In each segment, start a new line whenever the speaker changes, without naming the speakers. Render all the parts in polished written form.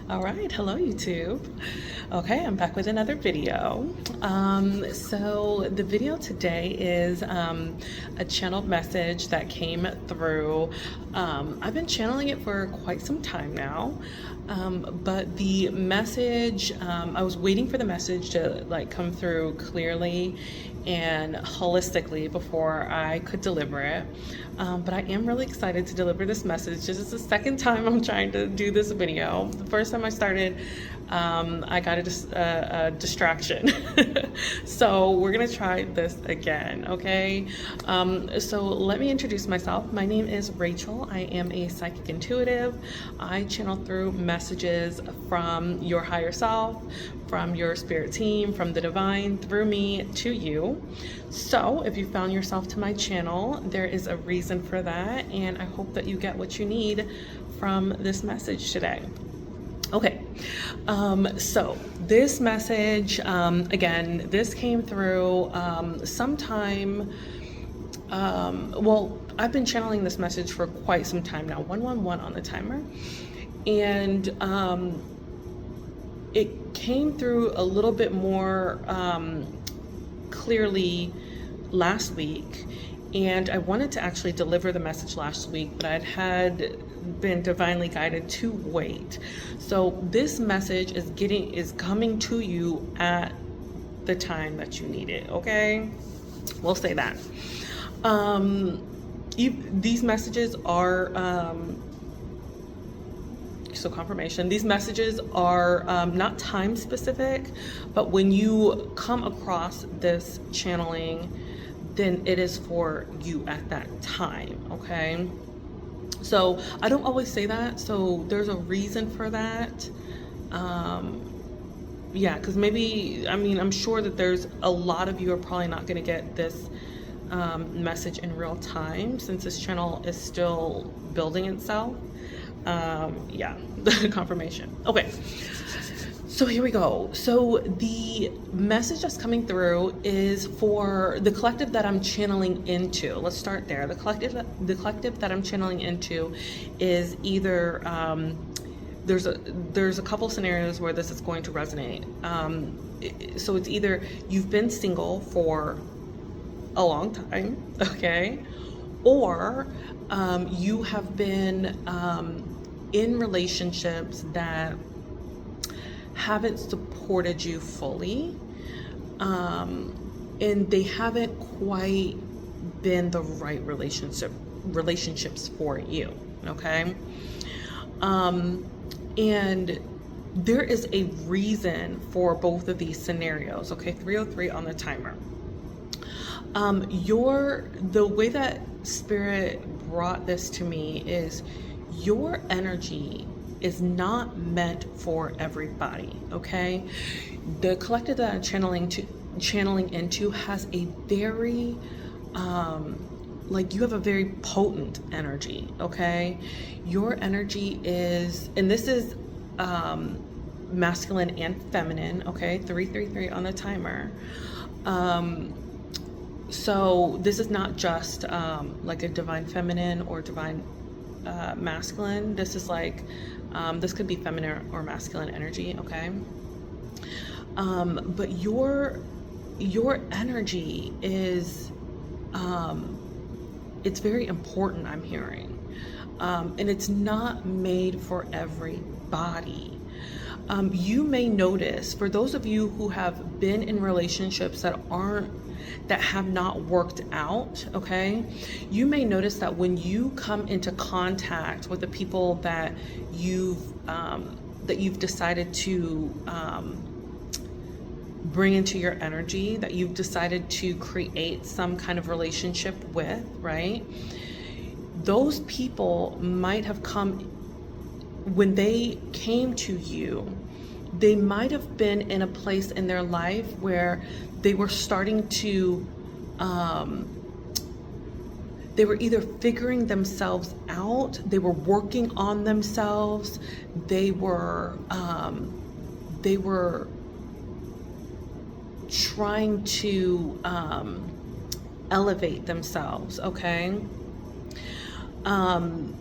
All right, hello YouTube. Okay, I'm back with another video. So the video today is a channeled message that came through. I've been channeling it for quite some time now, but the message, I was waiting for the message to come through clearly and holistically before I could deliver it. But I am really excited to deliver this message. This is the second time I'm trying to do this video. The first time I started, I got a distraction. So we're gonna try this again, okay? So let me introduce myself. My name is Rachel. I am a psychic intuitive. I channel through messages from your higher self, from your spirit team, from the divine, through me to you. So if you found yourself to my channel, there is a reason for that, and I hope that you get what you need from this message today. Okay, so this message, again, this came through sometime, well, I've been channeling this message for quite some time now, 111 on the timer, and it came through a little bit more clearly last week, and I wanted to actually deliver the message last week, but I'd had been divinely guided to wait. So this message is coming to you at the time that you need it, okay? We'll say that. These messages are so confirmation, these messages are not time specific, but when you come across this channeling, then it is for you at that time, okay? So I don't always say that, so there's a reason for that. Yeah, because maybe, I mean, I'm sure that there's a lot of you are probably not going to get this message in real time, since this channel is still building itself. Yeah, the confirmation. Okay, so here we go. So the message that's coming through is for the collective that I'm channeling into. Let's start there. The collective that I'm channeling into is either there's a couple scenarios where this is going to resonate. So it's either you've been single for a long time, okay, or you have been in relationships that haven't supported you fully, and they haven't quite been the right relationships for you, okay? And there is a reason for both of these scenarios, okay? 303 on the timer. The way that Spirit brought this to me is your energy is not meant for everybody, okay? The collective that I'm channeling into has a very, you have a very potent energy, okay? Your energy is, and this is masculine and feminine, okay? 333 on the timer. So this is not just like a divine feminine or divine masculine. This is like, this could be feminine or masculine energy, okay? But your energy is, it's very important, I'm hearing. And it's not made for everybody. You may notice, for those of you who have been in relationships that have not worked out, okay, you may notice that when you come into contact with the people that you've decided to bring into your energy, that you've decided to create some kind of relationship with, right? Those people might have come, when they came to you, they might have been in a place in their life where they were starting to, they were either figuring themselves out, they were working on themselves, they were trying to elevate themselves, okay? And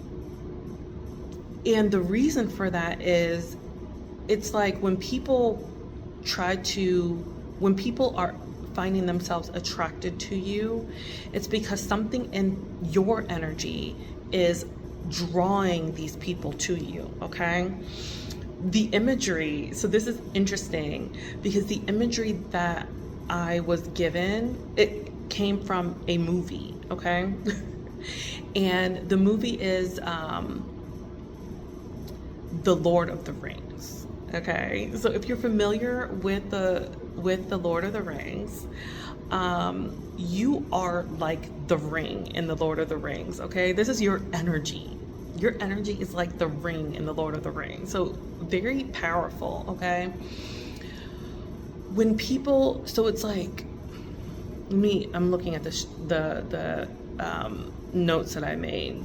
the reason for that is it's like when people when people are finding themselves attracted to you, it's because something in your energy is drawing these people to you, okay? The imagery, so this is interesting because the imagery that I was given, it came from a movie, okay? And the movie is The Lord of the Rings. Okay, so if you're familiar with the Lord of the Rings, you are like the ring in the Lord of the Rings. Okay, this is your energy. Your energy is like the ring in the Lord of the Rings. So very powerful. Okay, when people, so it's like me. I'm looking at the notes that I made.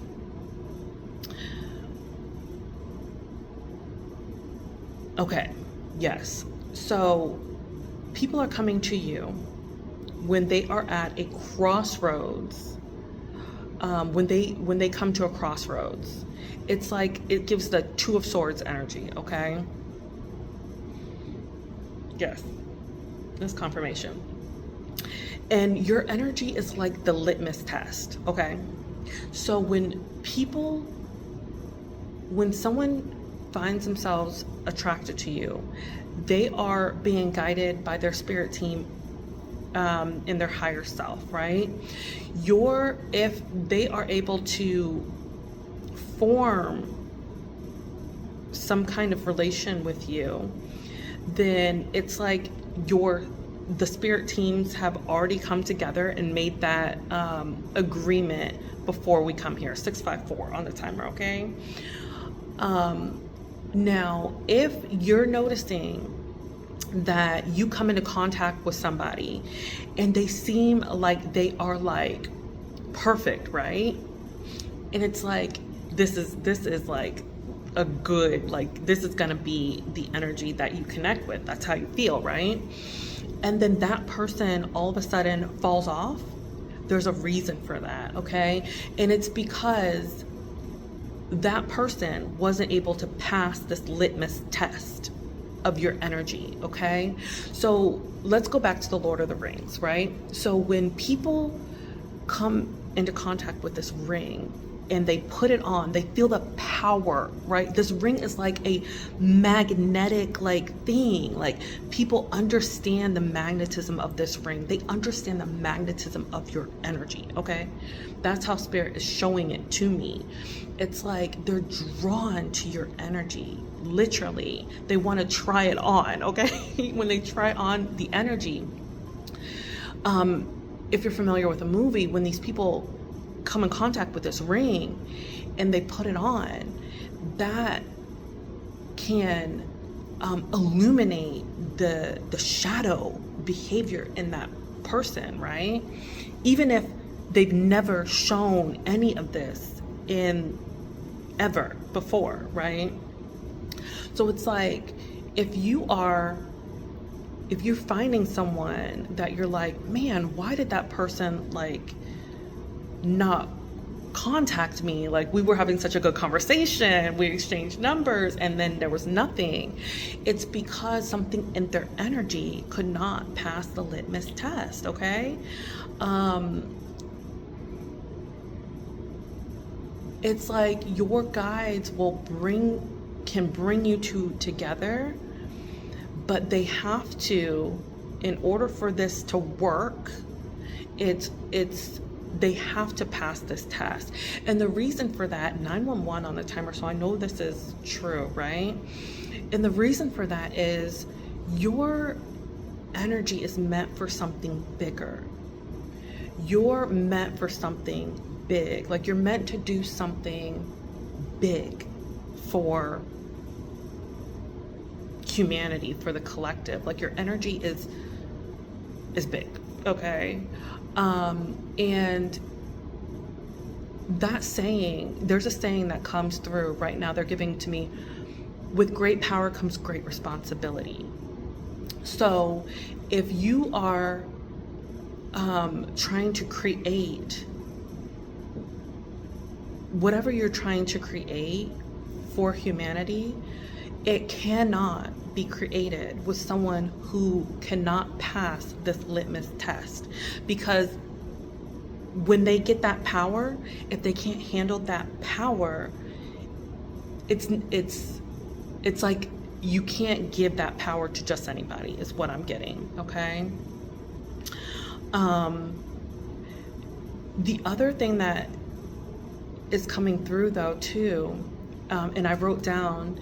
Okay, yes. So people are coming to you when they are at a crossroads. When they come to a crossroads, it's like it gives the Two of Swords energy. Okay. Yes, this confirmation. And your energy is like the litmus test. Okay. So when someone finds themselves attracted to you, they are being guided by their spirit team in their higher self, right? If they are able to form some kind of relation with you, then it's like the spirit teams have already come together and made that agreement before we come here. 654 on the timer, okay? Now, if you're noticing that you come into contact with somebody and they seem like they are like perfect, right? And it's like, this is like a good, like, this is gonna be the energy that you connect with. That's how you feel, right? And then that person all of a sudden falls off. There's a reason for that, okay? And it's because that person wasn't able to pass this litmus test of your energy, okay? So let's go back to the Lord of the Rings, right? So when people come into contact with this ring and they put it on, they feel the power, right? This ring is like a magnetic like thing. Like people understand the magnetism of this ring. They understand the magnetism of your energy, okay? That's how spirit is showing it to me. It's like they're drawn to your energy. Literally, they want to try it on, okay? When they try on the energy, if you're familiar with a movie, when these people come in contact with this ring and they put it on, that can illuminate the shadow behavior in that person, right? Even if they've never shown any of this in ever before, right? So it's like if you're finding someone that you're like, man, why did that person like not contact me? Like we were having such a good conversation, we exchanged numbers, and then there was nothing. It's because something in their energy could not pass the litmus test, okay? It's like your guides can bring you two together, but they have to, in order for this to work, they have to pass this test. And the reason for that, 911 on the timer, so I know this is true, right? And the reason for that is your energy is meant for something bigger. You're meant for something big. Like you're meant to do something big for humanity, for the collective. Like your energy is big, okay? And that saying, there's a saying that comes through right now, they're giving to me, with great power comes great responsibility. So if you are trying to create whatever you're trying to create for humanity, it cannot be created with someone who cannot pass this litmus test, because when they get that power, if they can't handle that power, it's like you can't give that power to just anybody, is what I'm getting. Okay. The other thing that is coming through though too, and I wrote down,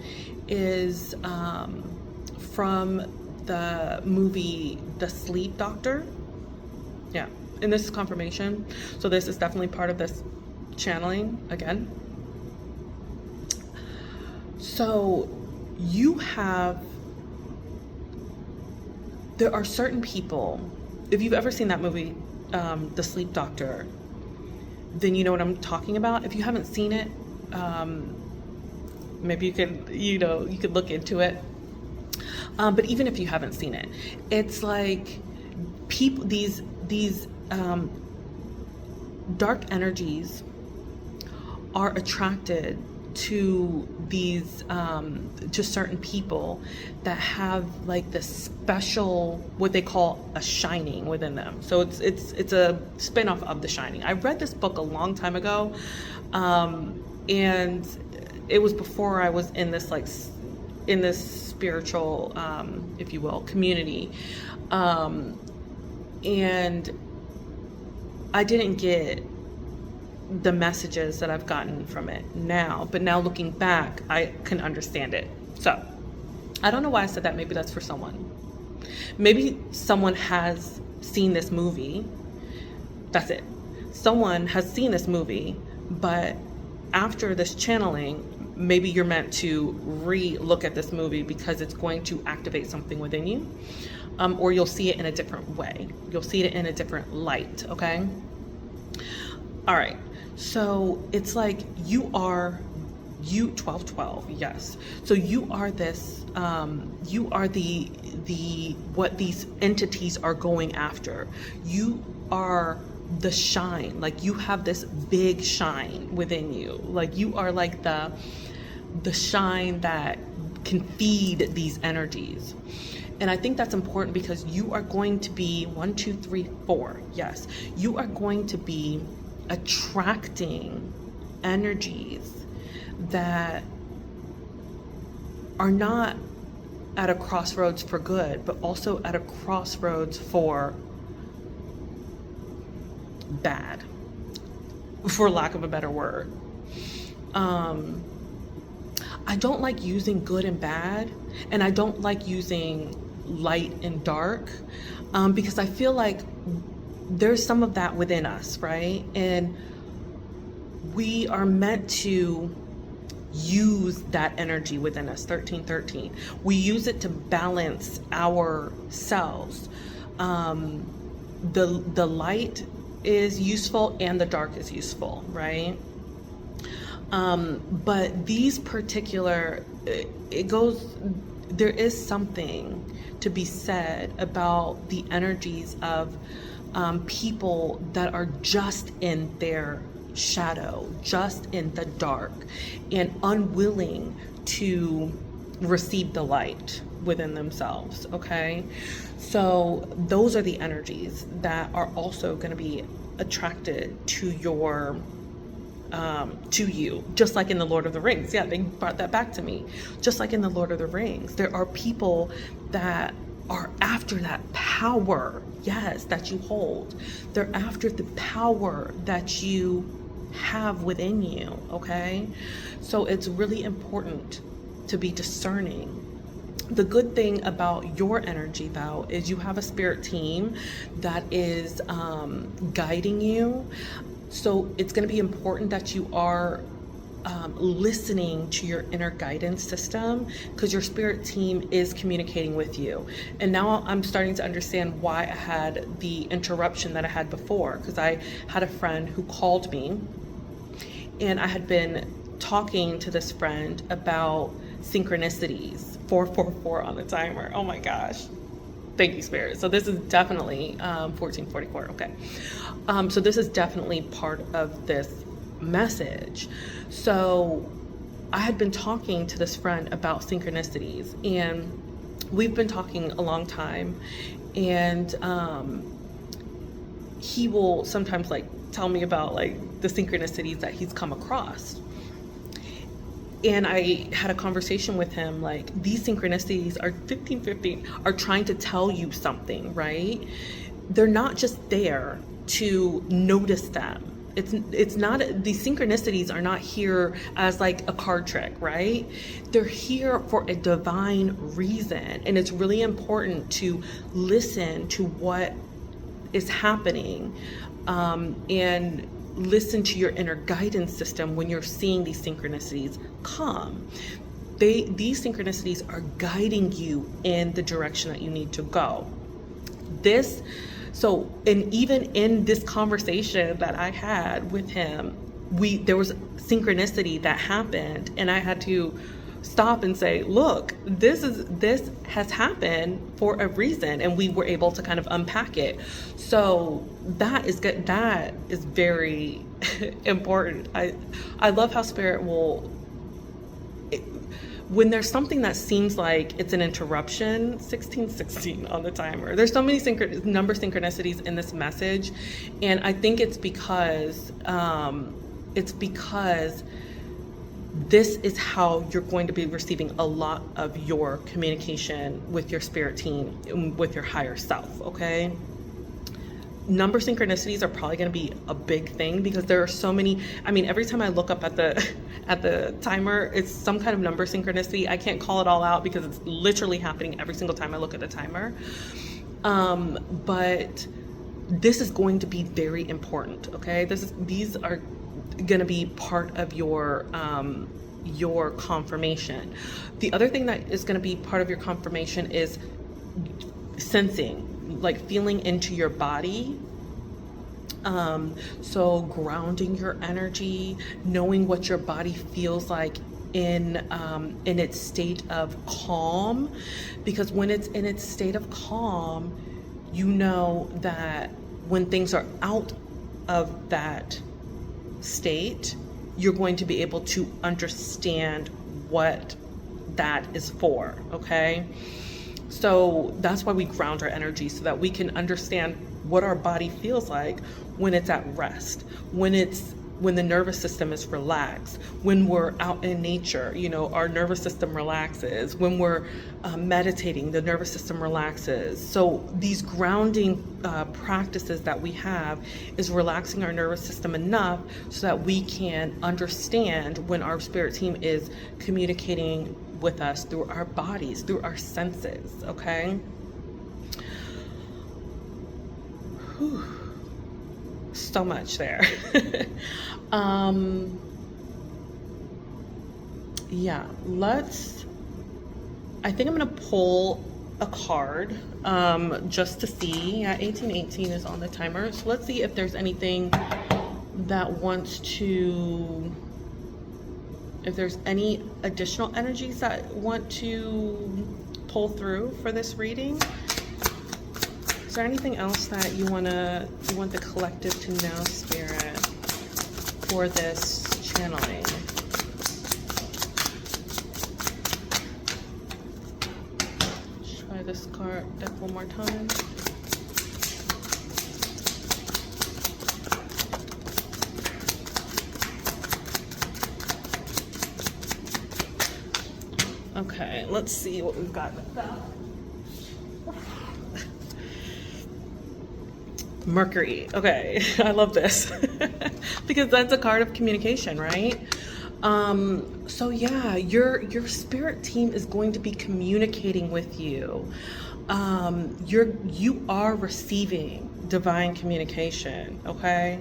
is from the movie The Sleep Doctor. Yeah, and this is confirmation. So this is definitely part of this channeling again. So there are certain people, if you've ever seen that movie, The Sleep Doctor, then you know what I'm talking about. If you haven't seen it, maybe you could look into it. But even if you haven't seen it, it's like people, these dark energies are attracted to these to certain people that have like this special, what they call a shining within them. So it's a spin-off of The Shining. I read this book a long time ago, and it was before I was in this spiritual, if you will, community, and I didn't get the messages that I've gotten from it now, but now looking back, I can understand it. So I don't know why I said that. Maybe that's for someone. Maybe someone has seen this movie. That's it. Someone has seen this movie, but after this channeling, maybe you're meant to re-look at this movie because it's going to activate something within you, or you'll see it in a different way. You'll see it in a different light, okay? All right. So it's like you 1212, yes. So you are this, you are the what these entities are going after. You are the shine, like you have this big shine within you. Like you are like the shine that can feed these energies. And I think that's important because you are going to be 1, 2, 3, 4. Yes, you are going to be attracting energies that are not at a crossroads for good, but also at a crossroads for bad, for lack of a better word. I don't like using good and bad, and I don't like using light and dark, because I feel like there's some of that within us, right? And we are meant to use that energy within us, 1313. We use it to balance ourselves. The light is useful and the dark is useful, right? But these particular, there is something to be said about the energies of people that are just in their shadow, just in the dark, and unwilling to receive the light within themselves, okay? So those are the energies that are also going to be attracted to your to you, just like in the Lord of the Rings. Yeah, they brought that back to me. Just like in the Lord of the Rings, there are people that are after that power, yes, that you hold. They're after the power that you have within you, okay? So it's really important to be discerning. The good thing about your energy, though, is you have a spirit team that is guiding you. So it's going to be important that you are listening to your inner guidance system, because your spirit team is communicating with you. And now I'm starting to understand why I had the interruption that I had before, because I had a friend who called me, and I had been talking to this friend about synchronicities, 444 on the timer. Oh my gosh. Thank you, Spirit. So this is definitely 1444. Okay. So this is definitely part of this message. So I had been talking to this friend about synchronicities, and we've been talking a long time, and he will sometimes like tell me about like the synchronicities that he's come across. And I had a conversation with him, like, these synchronicities are 1515 are trying to tell you something, right? They're not just there to notice them. It's not, these synchronicities are not here as like a card trick, right? They're here for a divine reason. And it's really important to listen to what is happening, and listen to your inner guidance system when you're seeing these synchronicities come. These synchronicities are guiding you in the direction that you need to go. And even in this conversation that I had with him, there was synchronicity that happened, and I had to stop and say, look, this has happened for a reason, and we were able to kind of unpack it. So that is good. That is very important. I love how Spirit will, when there's something that seems like it's an interruption, 1616 on the timer. There's so many number synchronicities in this message, and I think it's because this is how you're going to be receiving a lot of your communication with your spirit team, with your higher self, okay? Number synchronicities are probably going to be a big thing because there are so many. I mean, every time I look up at the timer, it's some kind of number synchronicity. I can't call it all out because it's literally happening every single time I look at the timer. But this is going to be very important, okay? These are going to be part of your confirmation. The other thing that is going to be part of your confirmation is sensing, like feeling into your body. So grounding your energy, knowing what your body feels like in its state of calm, because when it's in its state of calm, you know that when things are out of that state, you're going to be able to understand what that is for, okay? So that's why we ground our energy, so that we can understand what our body feels like when it's at rest, when the nervous system is relaxed, when we're out in nature, our nervous system relaxes. When we're meditating, the nervous system relaxes. So these grounding practices that we have is relaxing our nervous system enough so that we can understand when our spirit team is communicating with us through our bodies, through our senses, okay? Whew. So much there. Yeah, I think I'm gonna pull a card just to see. Yeah, 1818 is on the timer. So let's see if there's anything that wants to, if there's any additional energies that want to pull through for this reading. Is there anything else that you want the collective to know, Spirit, for this channeling? Try this card deck one more time. Okay, let's see what we've got with that. Mercury. Okay, I love this because that's a card of communication, right? So yeah, your spirit team is going to be communicating with you. You are receiving divine communication, okay?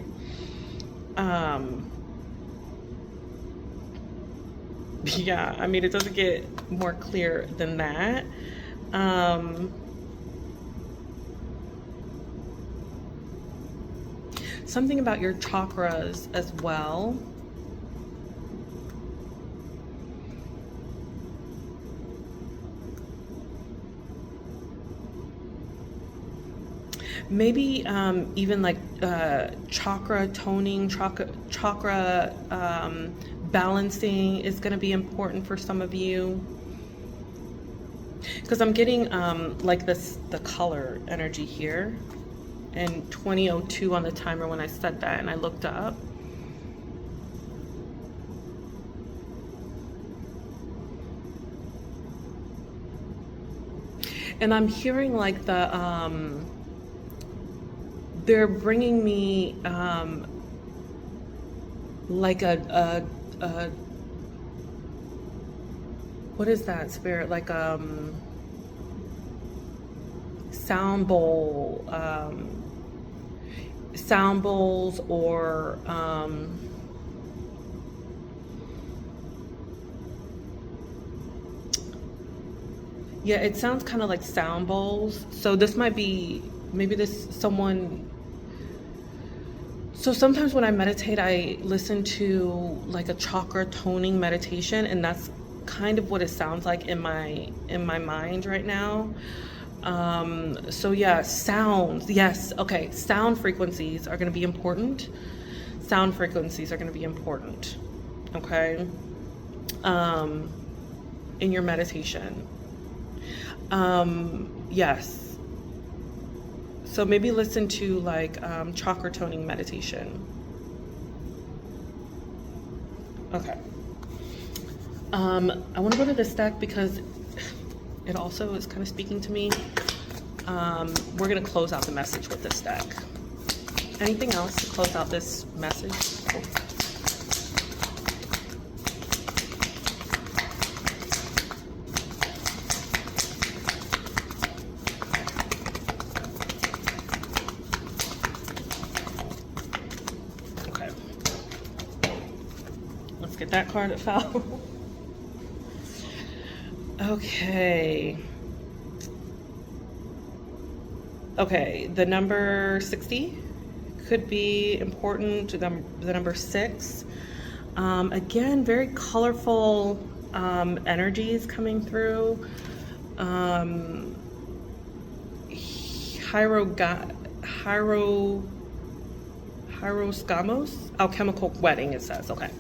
Yeah, I mean, it doesn't get more clear than that. Something about your chakras as well. Maybe even like chakra toning, chakra Balancing is going to be important for some of you, because I'm getting like this, the color energy here, and 20:02 on the timer when I said that, and I looked up. And I'm hearing like they're bringing me like a what is that, spirit? Like sound bowl, sound bowls, or yeah, it sounds kind of like sound bowls. So this might be, maybe this someone. So sometimes when I meditate, I listen to like a chakra toning meditation, and that's kind of what it sounds like in my mind right now. So yeah, sounds. Yes, okay. Sound frequencies are going to be important. Sound frequencies are going to be important. Okay. In your meditation. Yes. So maybe listen to like chakra toning meditation. Okay. I want to go to this deck because it also is kind of speaking to me. We're going to close out the message with this deck. Anything else to close out this message? Cool. Okay. Let's get that card that fell. Okay. Okay, the number 60 could be important. The number 6. Again, very colorful energies coming through. Hierosgamos, alchemical wedding, it says. Okay.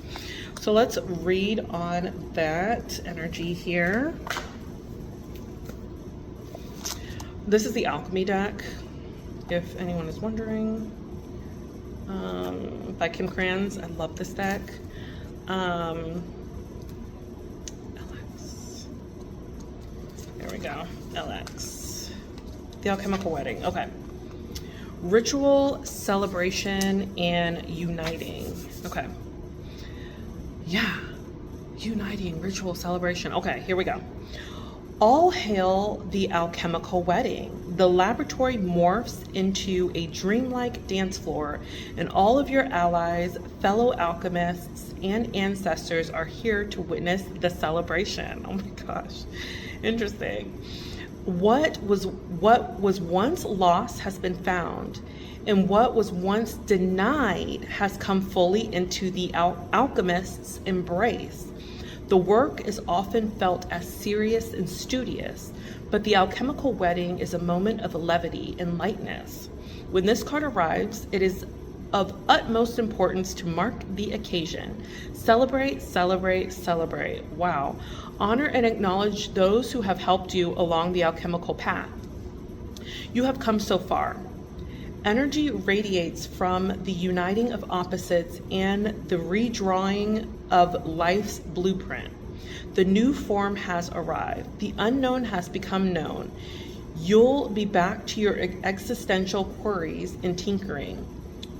So let's read on that energy here. This is the alchemy deck, if anyone is wondering, by Kim Krans. I love this deck. LX. There we go. LX. The alchemical wedding. Okay. Ritual, celebration, and uniting. Okay. Yeah, uniting, ritual, celebration. Okay, here we go. All hail the alchemical wedding. The laboratory morphs into a dreamlike dance floor, and all of your allies, fellow alchemists, and ancestors are here to witness the celebration. Oh my gosh, interesting. What was once lost has been found, and what was once denied has come fully into the alchemist's embrace. The work is often felt as serious and studious, but the alchemical wedding is a moment of levity and lightness. When this card arrives, it is of utmost importance to mark the occasion. Celebrate, celebrate, celebrate. Wow. Honor and acknowledge those who have helped you along the alchemical path. You have come so far. Energy radiates from the uniting of opposites and the redrawing of life's blueprint. The new form has arrived. The unknown has become known. You'll be back to your existential queries and tinkering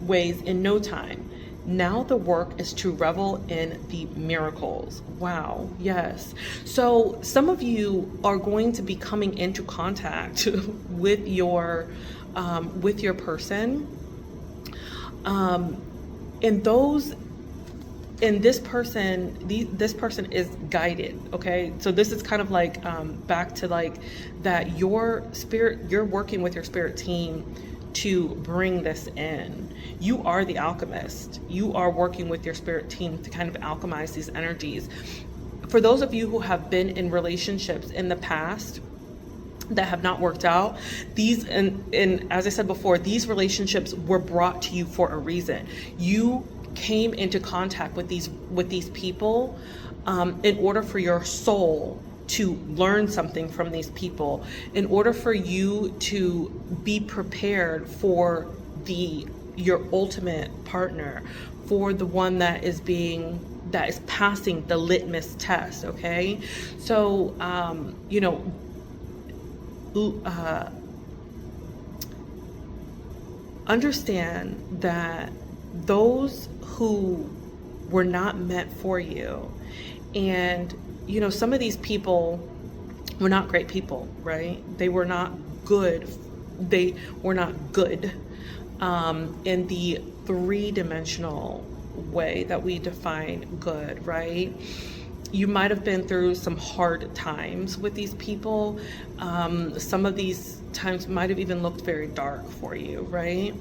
ways in no time. Now the work is to revel in the miracles. Wow, yes. So some of you are going to be coming into contact with your person, this person is guided. Okay, so this is kind of like back to like that you're working with your spirit team to bring this in. You are the alchemist. You are working with your spirit team to kind of alchemize these energies. For those of you who have been in relationships in the past that have not worked out, these, and as I said before, these relationships were brought to you for a reason. You came into contact with these people in order for your soul to learn something from these people, in order for you to be prepared for your ultimate partner, for the one that is passing the litmus test. Okay, so understand that those who were not meant for you, and some of these people were not great people, right? They were not good. They were not good in the three-dimensional way that we define good, right? You might have been through some hard times with these people. Some of these times might have even looked very dark for you, right?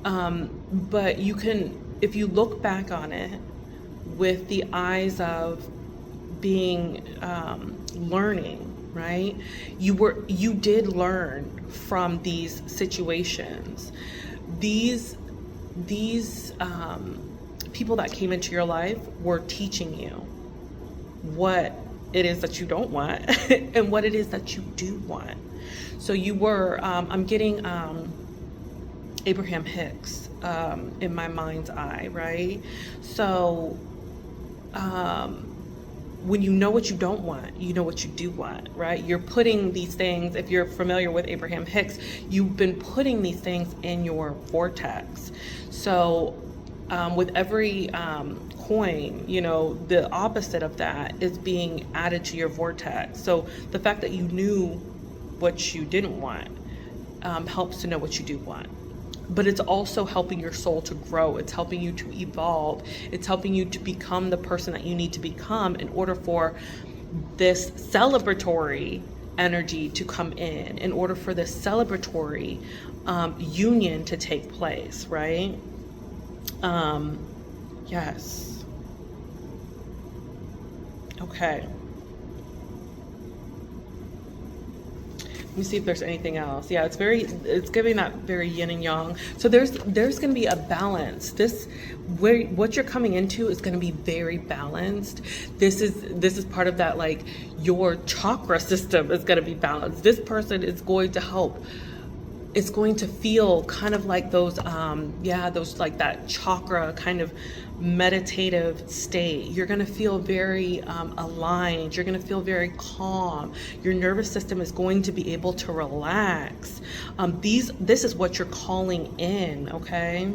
But you can, if you look back on it with the eyes of being learning, right? You did learn from these situations. These people that came into your life were teaching you what it is that you don't want and what it is that you do want. So you were, I'm getting Abraham Hicks in my mind's eye, right? So when you know what you don't want, you know what you do want, right? You're putting these things, if you're familiar with Abraham Hicks, you've been putting these things in your vortex. So with every coin, the opposite of that is being added to your vortex. So the fact that you knew what you didn't want helps to know what you do want. But it's also helping your soul to grow. It's helping you to evolve. It's helping you to become the person that you need to become in order for this celebratory energy to come in order for this celebratory union to take place, right? Yes. Okay. Let me see if there's anything else. Yeah, it's giving that very yin and yang. So there's going to be a balance. What you're coming into is going to be very balanced. This is part of that, like, your chakra system is going to be balanced. This person is going to help. It's going to feel kind of like those like that chakra kind of meditative state. You're going to feel very aligned. You're going to feel very calm. Your nervous system is going to be able to relax. This is what you're calling in, okay?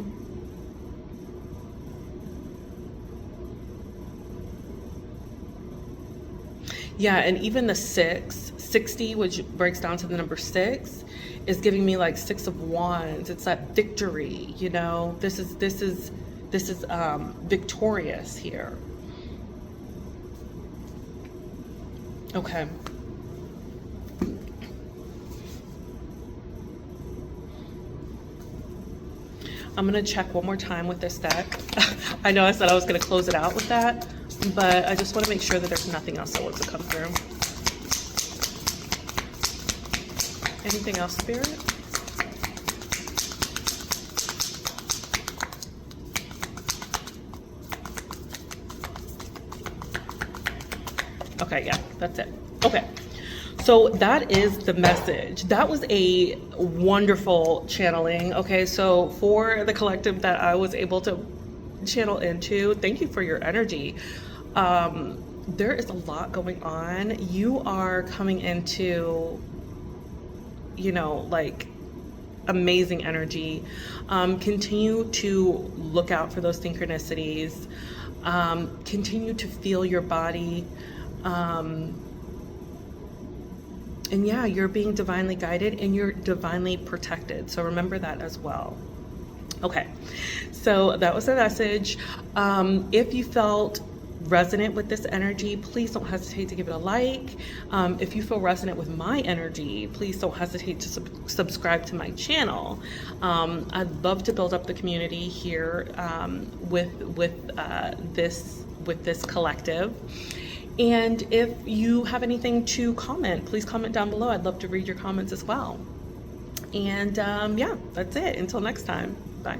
Yeah, and even the 60, which breaks down to the number 6, is giving me like 6 of Wands. It's that victory, This is victorious here. Okay. I'm gonna check one more time with this deck. I know I said I was gonna close it out with that, but I just want to make sure that there's nothing else that wants to come through. Anything else, Spirit? Okay, yeah, that's it. Okay, so that is the message. That was a wonderful channeling. Okay, so for the collective that I was able to channel into, thank you for your energy. There is a lot going on. You are coming into, like, amazing energy. Continue to look out for those synchronicities. Continue to feel your body. And yeah, you're being divinely guided and you're divinely protected. So remember that as well. Okay, so that was the message. If you felt resonant with this energy, please don't hesitate to give it a like. If you feel resonant with my energy, please don't hesitate to subscribe to my channel. I'd love to build up the community here with this collective. And if you have anything to comment, please comment down below. I'd love to read your comments as well. And yeah, that's it. Until next time. Bye.